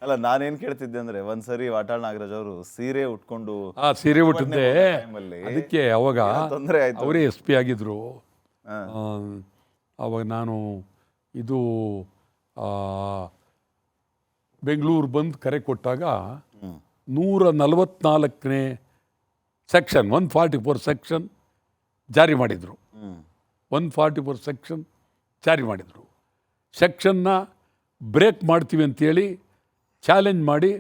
ಅಲ್ಲ ನಾನೇನ್ ಕೇಳ್ತಿದ್ದೆ ಅಂದ್ರೆ ಒಂದ್ಸರಿ ವಾಟಾಳ್ ನಾಗರಾಜ್ ಅವರು ಸೀರೆ ಉಟ್ಕೊಂಡು ಆ ಸೀರೆ ಉಟ್ಟಿದ್ದೆ, ಟೈಮಲ್ಲಿ ಅದಕ್ಕೆ ಅವಾಗ ತೊಂದರೆ ಆಯ್ತು. ಅವರೇ SP ಆಗಿದ್ದರು. ಹಾ. ಅವಾಗ ನಾನು ಇದು ಬೆಂಗಳೂರು ಬಂದು ಕರೆ ಕೊಟ್ಟಾಗ 144ನೇ ಸೆಕ್ಷನ್ 144 ಸೆಕ್ಷನ್ ಜಾರಿ ಮಾಡಿದರು. 144 ಸೆಕ್ಷನ್ ಜಾರಿ ಮಾಡಿದರು. ಸೆಕ್ಷನ್ನ ಬ್ರೇಕ್ ಮಾಡ್ತೀವಿ ಅಂತೇಳಿ ಚಾಲೆಂಜ್ ಮಾಡಿ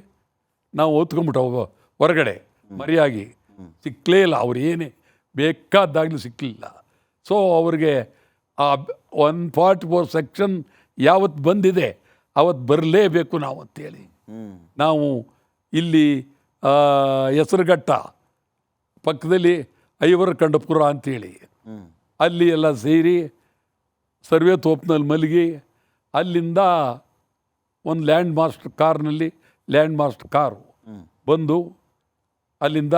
ನಾವು ಓದ್ಕೊಂಬಿಟ್ಟು ಹೊರಗಡೆ ಮರೆಯಾಗಿ ಸಿಕ್ಕಲೇ ಇಲ್ಲ. ಅವ್ರು ಏನೇ ಬೇಕಾದಾಗಲೂ ಸಿಕ್ಕಲಿಲ್ಲ. ಸೊ ಅವ್ರಿಗೆ ಆ 144 ಸೆಕ್ಷನ್ ಯಾವತ್ತು ಬಂದಿದೆ ಅವತ್ತು ಬರಲೇಬೇಕು ನಾವು ಅಂತೇಳಿ ನಾವು ಇಲ್ಲಿ ಹೆಸರುಘಟ್ಟ ಪಕ್ಕದಲ್ಲಿ ಐವರಕಂಡಪುರ ಅಂತೇಳಿ ಅಲ್ಲಿ ಎಲ್ಲ ಸೇರಿ ಸರ್ವೆ ತೋಪ್ನಲ್ಲಿ ಮಲಗಿ ಅಲ್ಲಿಂದ ಒಂದು ಲ್ಯಾಂಡ್ ಮಾಸ್ಟರ್ ಕಾರು ಬಂದು ಅಲ್ಲಿಂದ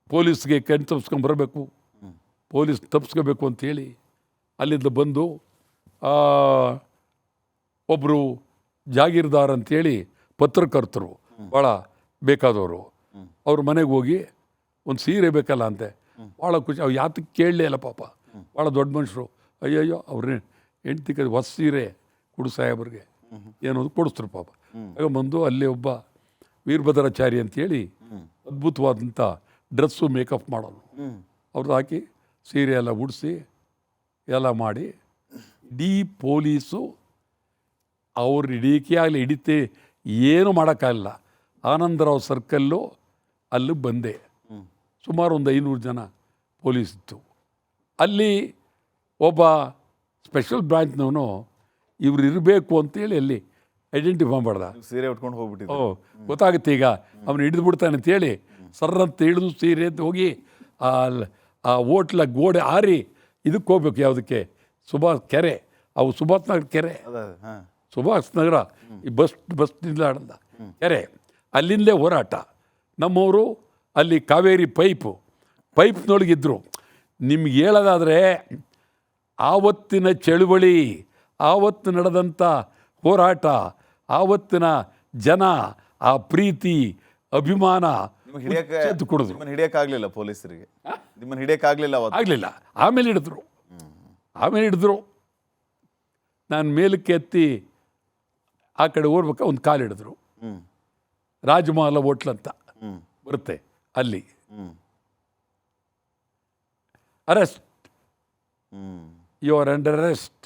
ಪೊಲೀಸ್ಗೆ ಕಣ್ ತಪ್ಪಿಸ್ಕೊಂಬರಬೇಕು, ಪೊಲೀಸ್ ತಪ್ಪಿಸ್ಕೋಬೇಕು ಅಂತೇಳಿ ಅಲ್ಲಿಂದ ಬಂದು ಒಬ್ಬರು ಜಾಗೀರ್ದಾರ್ ಅಂತೇಳಿ ಪತ್ರಕರ್ತರು ಭಾಳ ಬೇಕಾದವರು, ಅವ್ರ ಮನೆಗೆ ಹೋಗಿ ಒಂದು ಸೀರೆ ಬೇಕಲ್ಲ ಅಂತೆ. ಭಾಳ ಖುಷಿ. ಅವ್ರು ಯಾತಕ್ಕೆ ಕೇಳಲೇ ಇಲ್ಲ ಪಾಪ, ಭಾಳ ದೊಡ್ಡ ಮನುಷ್ಯರು. ಅಯ್ಯಯ್ಯೋ ಅವ್ರನ್ನೇ ಹೆಂಡ್ತಿ ಹೊಸ ಸೀರೆ ಕೊಡು ಸಾಹೇಬ್ರಿಗೆ ಏನೋದು ಕೊಡಿಸ್ರು ಪಾಪ. ಆಗ ಬಂದು ಅಲ್ಲಿ ಒಬ್ಬ ವೀರಭದ್ರಾಚಾರಿ ಅಂತೇಳಿ ಅದ್ಭುತವಾದಂಥ ಡ್ರೆಸ್ಸು ಮೇಕಪ್ ಮಾಡೋನು, ಅವ್ರದ್ದು ಹಾಕಿ ಸೀರೆ ಎಲ್ಲ ಉಡಿಸಿ ಎಲ್ಲ ಮಾಡಿ ಇಡೀ ಪೊಲೀಸು ಅವ್ರು ಹಿಡಿಕೆ ಆಗಲಿ ಹಿಡಿತೆ ಏನು ಮಾಡೋಕ್ಕಾಗಲ್ಲ. ಆನಂದರಾವ್ ಸರ್ಕಲ್ಲು ಅಲ್ಲಿ ಬಂದೆ. ಸುಮಾರು ಒಂದು 500 ಜನ ಪೊಲೀಸ್ ಇತ್ತು. ಅಲ್ಲಿ ಒಬ್ಬ ಸ್ಪೆಷಲ್ ಬ್ರಾಂಚ್ನವನು ಇವ್ರು ಇರಬೇಕು ಅಂತೇಳಿ ಅಲ್ಲಿ ಐಡೆಂಟಿಫೈ ಮಾಡ್ದ. ಸೀರೆ ಉಟ್ಕೊಂಡು ಹೋಗ್ಬಿಟ್ಟಿದ್ದೆ. ಗೊತ್ತಾಗುತ್ತೆ ಈಗ ಅವನು ಹಿಡಿದು ಬಿಡ್ತಾನೆ ಅಂತೇಳಿ ಸರ್ರಂತ ಹಿಡಿದು ಸೀರೆ ಅಂತ ಹೋಗಿ ಆ ಹೋಟ್ಲ ಗೋಡೆ ಆರಿ ಇದಕ್ಕೆ ಹೋಗ್ಬೇಕು. ಯಾವುದಕ್ಕೆ? ಸುಭಾಷ್ ಕೆರೆ, ಅವು ಸುಭಾಷ್ ನಗರ ಕೆರೆ, ಸುಭಾಷ್ ನಗರ ಈ ಬಸ್ ನಿಲ್ದಾಣದ ಕೆರೆ, ಅಲ್ಲಿಂದಲೇ ಹೋರಾಟ. ನಮ್ಮವರು ಅಲ್ಲಿ ಕಾವೇರಿ ಪೈಪ್ನೊಳಗಿದ್ರು. ನಿಮ್ಗೆ ಹೇಳೋದಾದರೆ ಆವತ್ತಿನ ಚಳುವಳಿ, ಆವತ್ತು ನಡೆದಂಥ ಹೋರಾಟ, ಆವತ್ತಿನ ಜನ, ಆ ಪ್ರೀತಿ ಅಭಿಮಾನ ಕುಡಿದ್ರು. ಹಿಡಿಯಕ್ಕಾಗಲಿಲ್ಲ ಪೊಲೀಸರಿಗೆ, ನಿಮ್ಮನ್ನು ಹಿಡಿಯಕ್ಕಾಗಲಿಲ್ಲ. ಆಗಲಿಲ್ಲ. ಆಮೇಲೆ ಹಿಡಿದ್ರು. ನಾನು ಮೇಲಕ್ಕೆ ಎತ್ತಿ ಆ ಕಡೆ ಓಡ್ಬೇಕ ಒಂದು ಕಾಲು ಹಿಡಿದ್ರು. ರಾಜಮಹಲ ಹೋಟ್ಲ್ ಅಂತ ಬರುತ್ತೆ ಅಲ್ಲಿ. Arrest, you are under arrest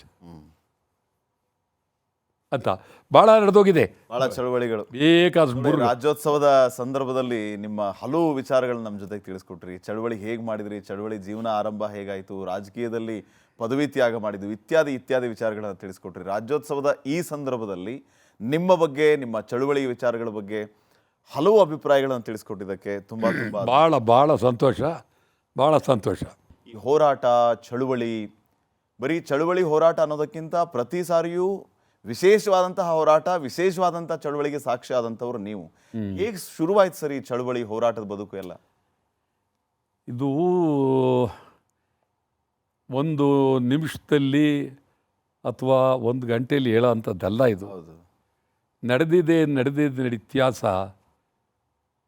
ಅಂತ ಭಾಳ ನಡೆದೋಗಿದೆ. ಭಾಳ ಚಳವಳಿಗಳು ಬೇಕಾದ ರಾಜ್ಯೋತ್ಸವದ ಸಂದರ್ಭದಲ್ಲಿ ನಿಮ್ಮ ಹಲವು ವಿಚಾರಗಳನ್ನ ನಮ್ಮ ಜೊತೆಗೆ ತಿಳಿಸ್ಕೊಟ್ರಿ. ಚಳವಳಿ ಹೇಗೆ ಮಾಡಿದ್ರಿ, ಚಳವಳಿ ಜೀವನ ಆರಂಭ ಹೇಗಾಯಿತು, ರಾಜಕೀಯದಲ್ಲಿ ಪದವಿ ತ್ಯಾಗ ಮಾಡಿದ್ವಿ, ಇತ್ಯಾದಿ ವಿಚಾರಗಳನ್ನು ತಿಳಿಸ್ಕೊಟ್ರಿ. ರಾಜ್ಯೋತ್ಸವದ ಈ ಸಂದರ್ಭದಲ್ಲಿ ನಿಮ್ಮ ಬಗ್ಗೆ, ನಿಮ್ಮ ಚಳವಳಿ ವಿಚಾರಗಳ ಬಗ್ಗೆ ಹಲವು ಅಭಿಪ್ರಾಯಗಳನ್ನು ತಿಳಿಸ್ಕೊಟ್ಟಿದ್ದಕ್ಕೆ ತುಂಬ ಭಾಳ ಸಂತೋಷ. ಈ ಹೋರಾಟ, ಚಳುವಳಿ, ಬರೀ ಚಳುವಳಿ ಹೋರಾಟ ಅನ್ನೋದಕ್ಕಿಂತ ಪ್ರತಿ ಸಾರಿಯೂ ವಿಶೇಷವಾದಂತಹ ಹೋರಾಟ, ವಿಶೇಷವಾದಂಥ ಚಳುವಳಿಗೆ ಸಾಕ್ಷಿ ಆದಂಥವ್ರು ನೀವು. ಹೇಗೆ ಶುರುವಾಯ್ತು ಸರ್ ಈ ಚಳುವಳಿ ಹೋರಾಟದ ಬದುಕು ಎಲ್ಲ? ಇದು ಒಂದು ನಿಮಿಷದಲ್ಲಿ ಅಥವಾ ಒಂದು ಗಂಟೆಯಲ್ಲಿ ಹೇಳೋ ಅಂಥದ್ದಲ್ಲ. ಇದು ನಡೆದಿದೆ ಇತಿಹಾಸ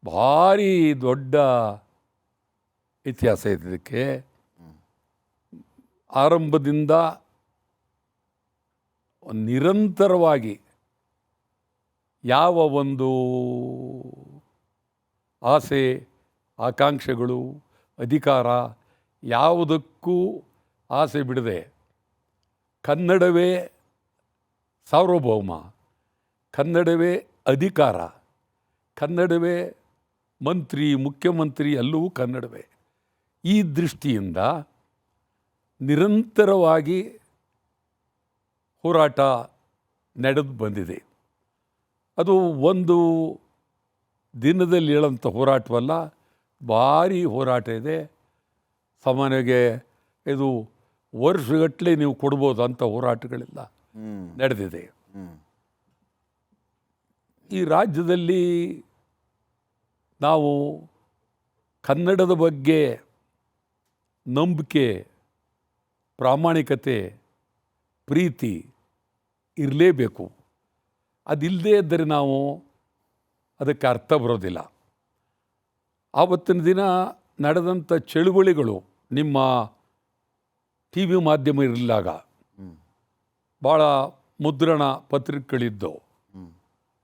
ಭಾರಿ ದೊಡ್ಡ ಇತಿಹಾಸ ಇದೆ. ಇದಕ್ಕೆ ಆರಂಭದಿಂದ ನಿರಂತರವಾಗಿ ಯಾವ ಒಂದು ಆಸೆ, ಆಕಾಂಕ್ಷೆಗಳು, ಅಧಿಕಾರ ಯಾವುದಕ್ಕೂ ಆಸೆ ಬಿಡದೆ ಕನ್ನಡವೇ ಸಾರ್ವಭೌಮ, ಕನ್ನಡವೇ ಅಧಿಕಾರ, ಕನ್ನಡವೇ ಮಂತ್ರಿ, ಮುಖ್ಯಮಂತ್ರಿ ಎಲ್ಲವೂ ಕನ್ನಡವೇ. ಈ ದೃಷ್ಟಿಯಿಂದ ನಿರಂತರವಾಗಿ ಹೋರಾಟ ನಡೆದು ಬಂದಿದೆ. ಅದು ಒಂದು ದಿನದಲ್ಲಿ ಹೇಳೋಂಥ ಹೋರಾಟವಲ್ಲ, ಭಾರಿ ಹೋರಾಟ ಇದೆ. ಸಾಮಾನ್ಯವಾಗಿ ಇದು ವರ್ಷಗಟ್ಟಲೆ ನೀವು ಕೊಡ್ಬೋದು ಅಂಥ ಹೋರಾಟಗಳೆಲ್ಲ ನಡೆದಿದೆ. ಈ ರಾಜ್ಯದಲ್ಲಿ ನಾವು ಕನ್ನಡದ ಬಗ್ಗೆ ನಂಬಿಕೆ, ಪ್ರಾಮಾಣಿಕತೆ, ಪ್ರೀತಿ ಇರಲೇಬೇಕು. ಅದಿಲ್ಲದೇ ಇದ್ದರೆ ನಾವು ಅದಕ್ಕೆ ಅರ್ಥ ಬರೋದಿಲ್ಲ. ಆವತ್ತಿನ ದಿನ ನಡೆದಂಥ ಚಳುವಳಿಗಳು ನಿಮ್ಮ ಟಿ ವಿ ಮಾಧ್ಯಮ ಇರಲಿಲ್ಲ. ಭಾಳ ಮುದ್ರಣ ಪತ್ರಿಕೆಗಳಿದ್ದವು.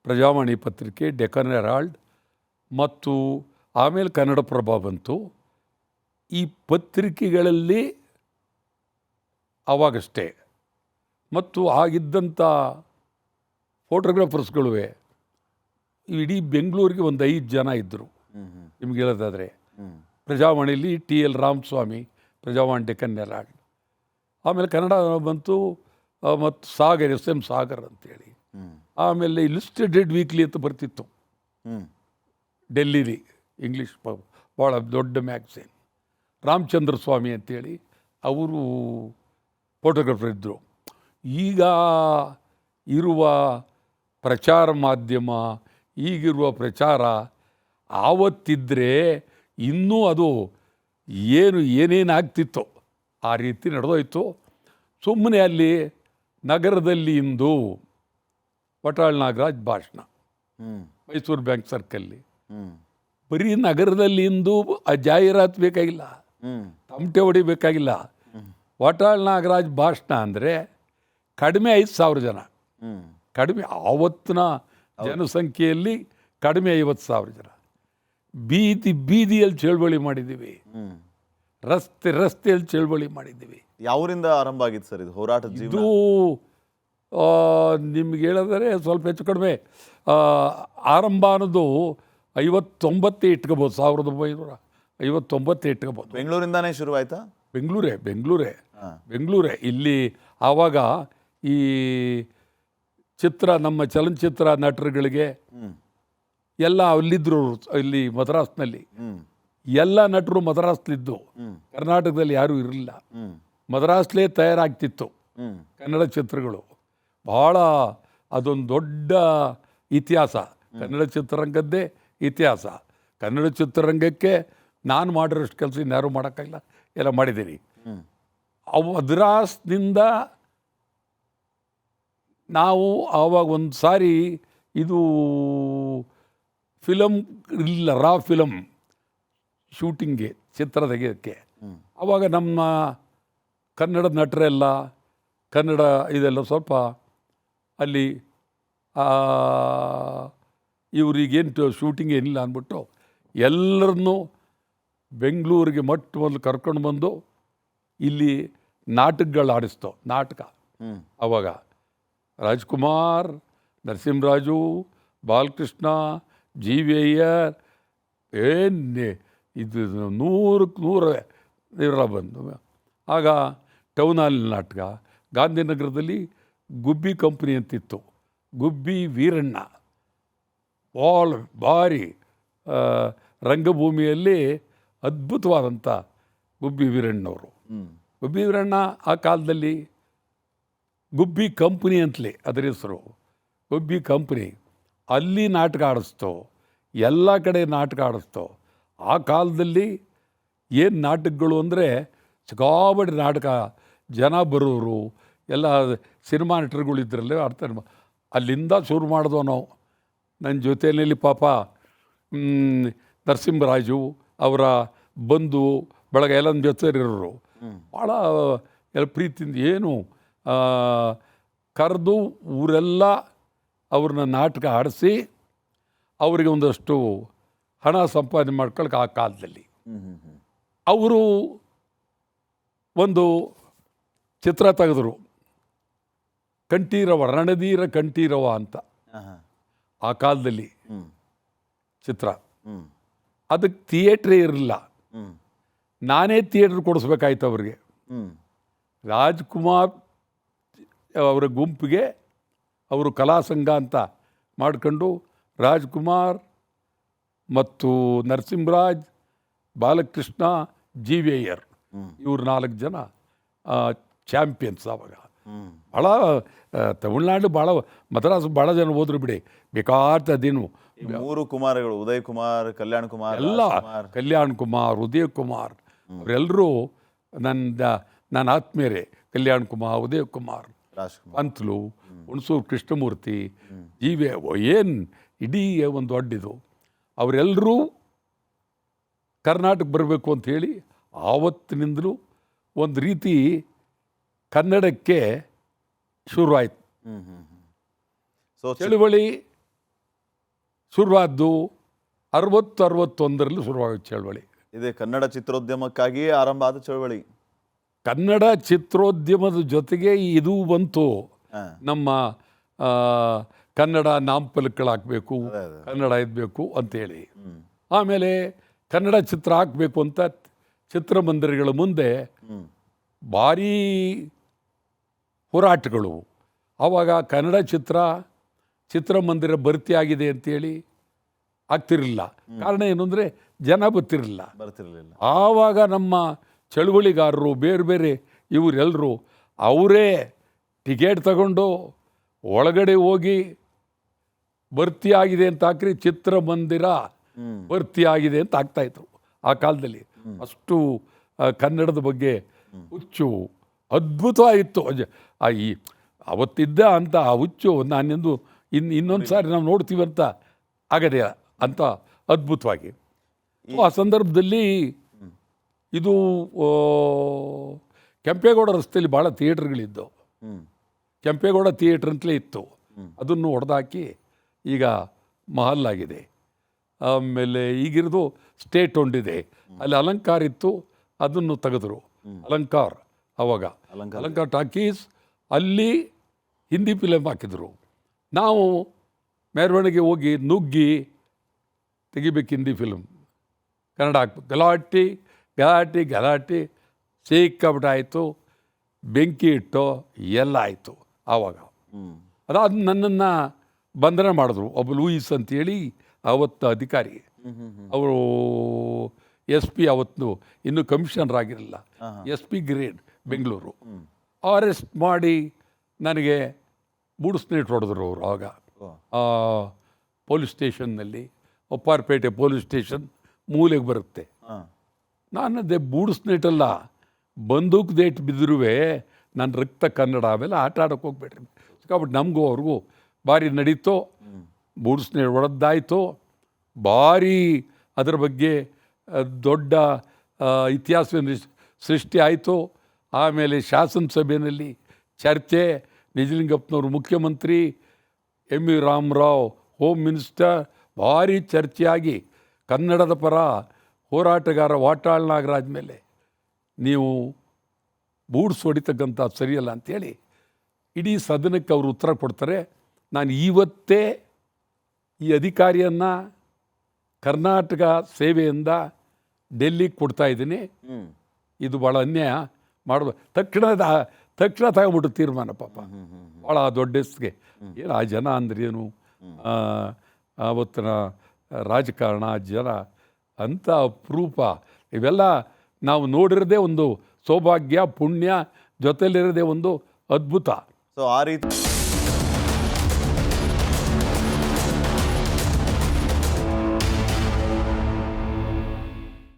ಪ್ರಜಾವಾಣಿ ಪತ್ರಿಕೆ, ಡೆಕ್ಕನ್ ಹೆರಾಲ್ಡ್ ಮತ್ತು ಆಮೇಲೆ ಕನ್ನಡಪ್ರಭ ಬಂತು. ಈ ಪತ್ರಿಕೆಗಳಲ್ಲಿ ಆವಾಗಷ್ಟೇ ಮತ್ತು ಆಗಿದ್ದಂಥ ಫೋಟೋಗ್ರಾಫರ್ಸ್ಗಳು ಇಡೀ ಬೆಂಗಳೂರಿಗೆ ಒಂದು 5 ಜನ ಇದ್ದರು. ನಿಮ್ಗೆ ಹೇಳೋದಾದರೆ ಪ್ರಜಾವಾಣಿಲಿ T L Ramaswamy, Prajavani Deccan Herald. ಆಮೇಲೆ ಕನ್ನಡ ಬಂತು ಮತ್ತು ಸಾಗರ್, ಎಸ್ ಎಂ ಸಾಗರ್ ಅಂತೇಳಿ. ಆಮೇಲೆ ಇಲಿಸ್ಟ್ರೇಟೆಡ್ ವೀಕ್ಲಿ ಅಂತ ಬರ್ತಿತ್ತು ಡೆಲ್ಲಿಲಿ, ಇಂಗ್ಲೀಷ್ ಭಾಳ ದೊಡ್ಡ ಮ್ಯಾಗ್ಝಿನ್. ರಾಮಚಂದ್ರ ಸ್ವಾಮಿ ಅಂತೇಳಿ ಅವರು ಫೋಟೋಗ್ರಾಫರ್ ಇದ್ದರು. ಈಗ ಇರುವ ಪ್ರಚಾರ ಮಾಧ್ಯಮ, ಈಗಿರುವ ಪ್ರಚಾರ ಆವತ್ತಿದ್ದರೆ ಇನ್ನೂ ಅದು ಏನೇನು ಆಗ್ತಿತ್ತೋ ಆ ರೀತಿ ನಡೆದೋಯ್ತು. ಸುಮ್ಮನೆ ಅಲ್ಲಿ ನಗರದಲ್ಲಿ ಇಂದು ವಟಾಳ್ ನಾಗರಾಜ್ ಭಾಷಣ, ಮೈಸೂರು ಬ್ಯಾಂಕ್ ಸರ್ಕಲ್ಲಿ. ಬರೀ ನಗರದಲ್ಲಿ ಇಂದು ಆ ಜಾಹೀರಾತು ಬೇಕಾಗಿಲ್ಲ, ತಮಟೆ ಹೊಡಿಬೇಕಾಗಿಲ್ಲ. ವಟಾಳ್ ನಾಗರಾಜ್ ಭಾಷಣ ಅಂದರೆ ಕಡಿಮೆ 5,000 ಜನ, ಕಡಿಮೆ ಆವತ್ತಿನ ಜನಸಂಖ್ಯೆಯಲ್ಲಿ ಕಡಿಮೆ 50,000 ಜನ. ಬೀದಿಯಲ್ಲಿ ಚಳವಳಿ ಮಾಡಿದ್ದೀವಿ, ರಸ್ತೆಯಲ್ಲಿ ಚಳವಳಿ ಮಾಡಿದ್ದೀವಿ. ಯಾವರಿಂದ ಆರಂಭ ಆಗಿತ್ತು ಸರ್ ಇದು ಹೋರಾಟದ ಜೀವನ? ಇದು ನಿಮ್ಗೆ ಹೇಳಿದರೆ ಸ್ವಲ್ಪ ಹೆಚ್ಚು ಕಡಿಮೆ ಆರಂಭ ಅನ್ನೋದು 59 ಇಟ್ಕೋಬೋದು, 1959 ಇಟ್ಕೋಬೋದು. ಬೆಂಗಳೂರಿಂದಾನೇ ಶುರುವಾಯ್ತಾ? ಬೆಂಗಳೂರೇ. ಇಲ್ಲಿ ಆವಾಗ ಈ ನಮ್ಮ ಚಲನಚಿತ್ರ ನಟರುಗಳಿಗೆ ಎಲ್ಲ ಅಲ್ಲಿದ್ದರು. ಇಲ್ಲಿ ಮದ್ರಾಸ್ನಲ್ಲಿ ಎಲ್ಲ ನಟರು ಮದ್ರಾಸ್ಲಿದ್ದು, ಕರ್ನಾಟಕದಲ್ಲಿ ಯಾರೂ ಇರಲಿಲ್ಲ. ಮದ್ರಾಸ್ಲೇ ತಯಾರಾಗ್ತಿತ್ತು ಕನ್ನಡ ಚಿತ್ರಗಳು. ಭಾಳ ಅದೊಂದು ದೊಡ್ಡ ಇತಿಹಾಸ, ಕನ್ನಡ ಚಿತ್ರರಂಗದ್ದೇ ಇತಿಹಾಸ. ಕನ್ನಡ ಚಿತ್ರರಂಗಕ್ಕೆ ನಾನು ಮಾಡಿರೋಷ್ಟು ಕೆಲಸ ಇನ್ಯಾರೂ ಮಾಡೋಕ್ಕಾಗಿಲ್ಲ, ಎಲ್ಲ ಮಾಡಿದ್ದೀನಿ. ಮದ್ರಾಸ್ನಿಂದ ನಾವು ಆವಾಗ ಒಂದು ಸಾರಿ ಇದು ಫಿಲಮ್ ಇಲ್ಲ, ರಾ ಫಿಲಮ್ ಶೂಟಿಂಗ್ಗೆ, ಚಿತ್ರ ತೆಗೆಯೋಕ್ಕೆ. ಆವಾಗ ನಮ್ಮ ಕನ್ನಡ ನಟರೆಲ್ಲ, ಕನ್ನಡ ಇದೆಲ್ಲ ಸ್ವಲ್ಪ ಅಲ್ಲಿ ಇವರಿಗೇನು ಶೂಟಿಂಗ್ ಏನಿಲ್ಲ ಅಂದ್ಬಿಟ್ಟು ಎಲ್ಲರನ್ನೂ ಬೆಂಗಳೂರಿಗೆ ಮೊದಲು ಕರ್ಕೊಂಡು ಬಂದು ಇಲ್ಲಿ ನಾಟಕಗಳು ಆಡಿಸ್ತೋ. ನಾಟಕ ಆವಾಗ ರಾಜ್ಕುಮಾರ್, ನರಸಿಂಹರಾಜು, ಬಾಲಕೃಷ್ಣ, ಜಿ ವಿ ಅಯ್ಯರ್, ಇದು 100 ಇವರೆಲ್ಲ ಬಂದು. ಆಗ ಟೌನ್ ಹಾಲ್ ನಾಟಕ, ಗಾಂಧಿನಗರದಲ್ಲಿ ಗುಬ್ಬಿ ಕಂಪ್ನಿ ಅಂತಿತ್ತು, ಗುಬ್ಬಿ ವೀರಣ್ಣ. ಭಾರಿ ರಂಗಭೂಮಿಯಲ್ಲಿ ಅದ್ಭುತವಾದಂಥ ಗುಬ್ಬಿ ವೀರಣ್ಣವರು. ಗುಬ್ಬಿ ವೀರಣ್ಣ ಆ ಕಾಲದಲ್ಲಿ ಗುಬ್ಬಿ ಕಂಪ್ನಿ ಅಂತಲೇ ಅದರ ಹೆಸರು, ಗುಬ್ಬಿ ಕಂಪ್ನಿ. ಅಲ್ಲಿ ನಾಟಕ ಆಡಿಸ್ತೋ, ಎಲ್ಲ ಕಡೆ ನಾಟಕ ಆಡಿಸ್ತೋ. ಆ ಕಾಲದಲ್ಲಿ ಏನು ನಾಟಕಗಳು ಅಂದರೆ ಸಿಕ್ಕಾಬಡಿ ನಾಟಕ, ಜನ ಬರೋರು ಎಲ್ಲ ಸಿನಿಮಾ ನಟರುಗಳು ಇದ್ರಲ್ಲೇ ಅರ್ಥ. ಅಲ್ಲಿಂದ ಶುರು ಮಾಡಿದೋ ನಾವು. ನನ್ನ ಜೊತೆಯಲ್ಲಿ ಪಾಪ ನರಸಿಂಹರಾಜು ಅವರ ಬಂಧು ಬಳಗ ಎಲ್ಲ ನನ್ನ ಜೊತೆ ಇರೋರು. ಭಾಳ ಎಲ್ಲ ಪ್ರೀತಿಯಿಂದ ಏನು ಕರೆದು ಊರೆಲ್ಲ ಅವ್ರನ್ನ ನಾಟಕ ಆಡಿಸಿ ಅವರಿಗೆ ಒಂದಷ್ಟು ಹಣ ಸಂಪಾದನೆ ಮಾಡ್ಕೊಳಕ್ಕೆ ಆ ಕಾಲದಲ್ಲಿ ಅವರು ಒಂದು ಚಿತ್ರ ತೆಗೆದರು, ಕಂಠೀರವ, ರಣಧೀರ ಕಂಠೀರವ ಅಂತ. ಆ ಕಾಲದಲ್ಲಿ ಚಿತ್ರ, ಅದಕ್ಕೆ ಥಿಯೇಟ್ರೇ ಇರಲಿಲ್ಲ. ನಾನೇ ಥಿಯೇಟ್ರ್ ಕೊಡಿಸ್ಬೇಕಾಯ್ತು ಅವ್ರಿಗೆ. ರಾಜ್ಕುಮಾರ್ ಅವರ ಗುಂಪಿಗೆ ಅವರು ಕಲಾಸಂಘ ಅಂತ ಮಾಡ್ಕೊಂಡು ರಾಜ್ಕುಮಾರ್ ಮತ್ತು ನರಸಿಂಹರಾಜ್, ಬಾಲಕೃಷ್ಣ, ಜಿ ವಿ ಅಯ್ಯರ್, ಇವ್ರು 4 ಜನ ಚಾಂಪಿಯನ್ಸ್. ಆವಾಗ ಭಾಳ ತಮಿಳ್ನಾಡು, ಭಾಳ ಮದ್ರಾಸ್ ಭಾಳ ಜನ ಹೋದ್ರು ಬಿಡಿ. ಬೇಕಾದದೇನು 3 ಕುಮಾರಗಳು, ಉದಯ್ ಕುಮಾರ್, ಕಲ್ಯಾಣ್ ಕುಮಾರ್, ಎಲ್ಲ ಕಲ್ಯಾಣ್ ಕುಮಾರ್, ಉದಯ್ ಕುಮಾರ್ ಅವರೆಲ್ಲರೂ ನನ್ನ ಆತ್ಮೀಯರೇ. ಕಲ್ಯಾಣ್ ಕುಮಾರ್, ಉದಯ್ ಕುಮಾರ್, ಪಂತ್ಲು, ಹುಣಸೂರು ಕೃಷ್ಣಮೂರ್ತಿ, ಜೀವೆ ಏನು ಇಡೀ ಒಂದು ದೊಡ್ಡದು. ಅವರೆಲ್ಲರೂ ಕರ್ನಾಟಕ ಬರಬೇಕು ಅಂಥೇಳಿ ಆವತ್ತಿನಿಂದಲೂ ಒಂದು ರೀತಿ ಕನ್ನಡಕ್ಕೆ ಶುರುವಾಯಿತು. ಸೊ ಚಳುವಳಿ ಶುರುವಾದ್ದು 60-61 ಶುರುವಾಗುತ್ತೆ ಚಳವಳಿ. ಇದೇ ಕನ್ನಡ ಚಿತ್ರೋದ್ಯಮಕ್ಕಾಗಿಯೇ ಆರಂಭ ಆದ ಚಳವಳಿ. ಕನ್ನಡ ಚಿತ್ರೋದ್ಯಮದ ಜೊತೆಗೆ ಇದು ಬಂತು. ಹಾ. ನಮ್ಮ ಕನ್ನಡ ನಾಮಫಲಕಗಳಾಗಬೇಕು, ಕನ್ನಡ ಇದ್ಬೇಕು ಅಂತೇಳಿ. ಆಮೇಲೆ ಕನ್ನಡ ಚಿತ್ರ ಹಾಕಬೇಕು ಅಂತ ಚಿತ್ರಮಂದಿರಗಳ ಮುಂದೆ ಭಾರೀ ಹೋರಾಟಗಳು. ಆವಾಗ ಕನ್ನಡ ಚಿತ್ರಮಂದಿರ ಭರ್ತಿಯಾಗಿದೆ ಅಂತೇಳಿ ಆಗ್ತಿರಲಿಲ್ಲ. ಕಾರಣ ಏನು ಅಂದರೆ ಜನ ಬರ್ತಿರಲಿಲ್ಲ. ಆವಾಗ ನಮ್ಮ ಚಳುವಳಿಗಾರರು ಬೇರೆ ಬೇರೆ ಇವರೆಲ್ಲರೂ ಅವರೇ ಟಿಕೆಟ್ ತಗೊಂಡು ಒಳಗಡೆ ಹೋಗಿ ಭರ್ತಿಯಾಗಿದೆ ಅಂತ ಹಾಕ್ರಿ, ಚಿತ್ರಮಂದಿರ ಭರ್ತಿಯಾಗಿದೆ ಅಂತ ಆಗ್ತಾಯಿತ್ತು ಆ ಕಾಲದಲ್ಲಿ. ಅಷ್ಟು ಕನ್ನಡದ ಬಗ್ಗೆ ಹುಚ್ಚು ಅದ್ಭುತವಾಗಿತ್ತು. ಈ ಅವತ್ತಿದ್ದ ಅಂತ ಆ ಹುಚ್ಚು ನಾನೆಂದು ಇನ್ನೊಂದು ಸಾರಿ ನಾವು ನೋಡ್ತೀವಿ ಅಂತ ಆಗದೆ ಅಂತ ಅದ್ಭುತವಾಗಿ. ಆ ಸಂದರ್ಭದಲ್ಲಿ ಇದು ಕೆಂಪೇಗೌಡ ರಸ್ತೆಯಲ್ಲಿ ಭಾಳ ಥಿಯೇಟ್ರ್ಗಳಿದ್ದವು. ಕೆಂಪೇಗೌಡ ಥಿಯೇಟ್ರ್ ಅಂತಲೇ ಇತ್ತು, ಅದನ್ನು ಹೊಡೆದಾಕಿ ಈಗ ಮಹಲ್ ಆಗಿದೆ. ಆಮೇಲೆ ಈಗಿರೋದು ಸ್ಟೇಟ್ ಹೊಂದಿದೆ. ಅಲ್ಲಿ ಅಲಂಕಾರ ಇತ್ತು, ಅದನ್ನು ತೆಗೆದರು. ಅಲಂಕಾರ ಅವಾಗ ಅಲಂಕಾರ ಟಾಕೀಸ್, ಅಲ್ಲಿ ಹಿಂದಿ ಫಿಲಮ್ ಹಾಕಿದರು. ನಾವು ಮೆರವಣಿಗೆ ಹೋಗಿ ನುಗ್ಗಿ ತೆಗಿಬೇಕು ಹಿಂದಿ ಫಿಲ್ಮ್, ಕನ್ನಡ ಹಾಕ್ಬೇಕು. ಗಲಾಟೆ ಗಲಾಟೆ ಗಲಾಟೆ ಸಿಕ್ಕಾಬಿಟ್ಟಾಯಿತು, ಬೆಂಕಿ ಇಟ್ಟು ಎಲ್ಲ ಆಯಿತು. ಆವಾಗ ಅದಾದ ನನ್ನನ್ನು ಬಂಧನ ಮಾಡಿದ್ರು. ಒಬ್ಬ ಲೂಯಿಸ್ ಅಂತೇಳಿ ಅವತ್ತು ಅಧಿಕಾರಿ, ಅವರು SP ಅವತ್ತು ಇನ್ನೂ ಕಮಿಷನರ್ ಆಗಿರಲಿಲ್ಲ, SP ಗ್ರೇಡ್ ಬೆಂಗಳೂರು. ಅರೆಸ್ಟ್ ಮಾಡಿ ನನಗೆ ಬೂಡ್ಸ್ನೇಟ್ ಹೊಡೆದ್ರು ಅವರು. ಆವಾಗ ಪೊಲೀಸ್ ಸ್ಟೇಷನ್ನಲ್ಲಿ, ಒಪ್ಪಾರಪೇಟೆ ಪೊಲೀಸ್ ಸ್ಟೇಷನ್ ಮೂಲೆಗೆ ಬರುತ್ತೆ. ನಾನು ಅದೇ ಬೂಡ್ಸ್ನೇಟಲ್ಲ, ಬಂದೂಕು ದೇಟ್ ಬಿದ್ದರೂ ನನ್ನ ರಕ್ತ ಕನ್ನಡ. ಆಮೇಲೆ ಆಟ ಆಡೋಕ್ಕೆ ಹೋಗ್ಬೇಡ್ರಿ ಸಿಕ್ಕಾಬಿಟ್ಟು ನಮಗೂ ಅವ್ರಿಗೂ ಭಾರಿ ನಡೀತು. ಬೂಡ್ಸ್ನೇಟ್ ಹೊಡೆದಾಯಿತು, ಭಾರಿ ಅದರ ಬಗ್ಗೆ ದೊಡ್ಡ ಇತಿಹಾಸ ಸೃಷ್ಟಿ ಆಯಿತು. ಆಮೇಲೆ ಶಾಸನಸಭೆಯಲ್ಲಿ ಚರ್ಚೆ, ನಿಜಲಿಂಗಪ್ಪನವರು ಮುಖ್ಯಮಂತ್ರಿ, M.V. ರಾಮರಾವ್ ಹೋಮ್ ಮಿನಿಸ್ಟರ್, ಭಾರಿ ಚರ್ಚೆಯಾಗಿ ಕನ್ನಡದ ಪರ ಹೋರಾಟಗಾರ ವಾಟಾಳ್ ನಾಗರಾಜ್ ಮೇಲೆ ನೀವು ಬೂಡ್ಸ್ ಹೊಡಿತಕ್ಕಂಥ ಸರಿಯಲ್ಲ ಅಂಥೇಳಿ ಇಡೀ ಸದನಕ್ಕೆ ಅವರು ಉತ್ತರ ಕೊಡ್ತಾರೆ. ನಾನು ಇವತ್ತೇ ಈ ಅಧಿಕಾರಿಯನ್ನು ಕರ್ನಾಟಕ ಸೇವೆಯಿಂದ ಡೆಲ್ಲಿಗೆ ಕೊಡ್ತಾಯಿದ್ದೀನಿ, ಇದು ಭಾಳ ಅನ್ಯಾಯ ಮಾಡಬೇಕು. ತಕ್ಷಣ ತಗೊಂಬಿಟ್ಟು ತೀರ್ಮಾನ. ಪಾಪ ಭಾಳ ದೊಡ್ಡ ಹೆಸ್ರಿಗೆ ಏನು ಆ ಜನ ಅಂದ್ರೇನು, ಆವತ್ತಿನ ರಾಜಕಾರಣ, ಜನ ಅಂಥ ಅಪರೂಪ. ಇವೆಲ್ಲ ನಾವು ನೋಡಿರೋದೇ ಒಂದು ಸೌಭಾಗ್ಯ, ಪುಣ್ಯ, ಜೊತೆಲಿರೋದೇ ಒಂದು ಅದ್ಭುತ. ಸೊ ಆ ರೀತಿ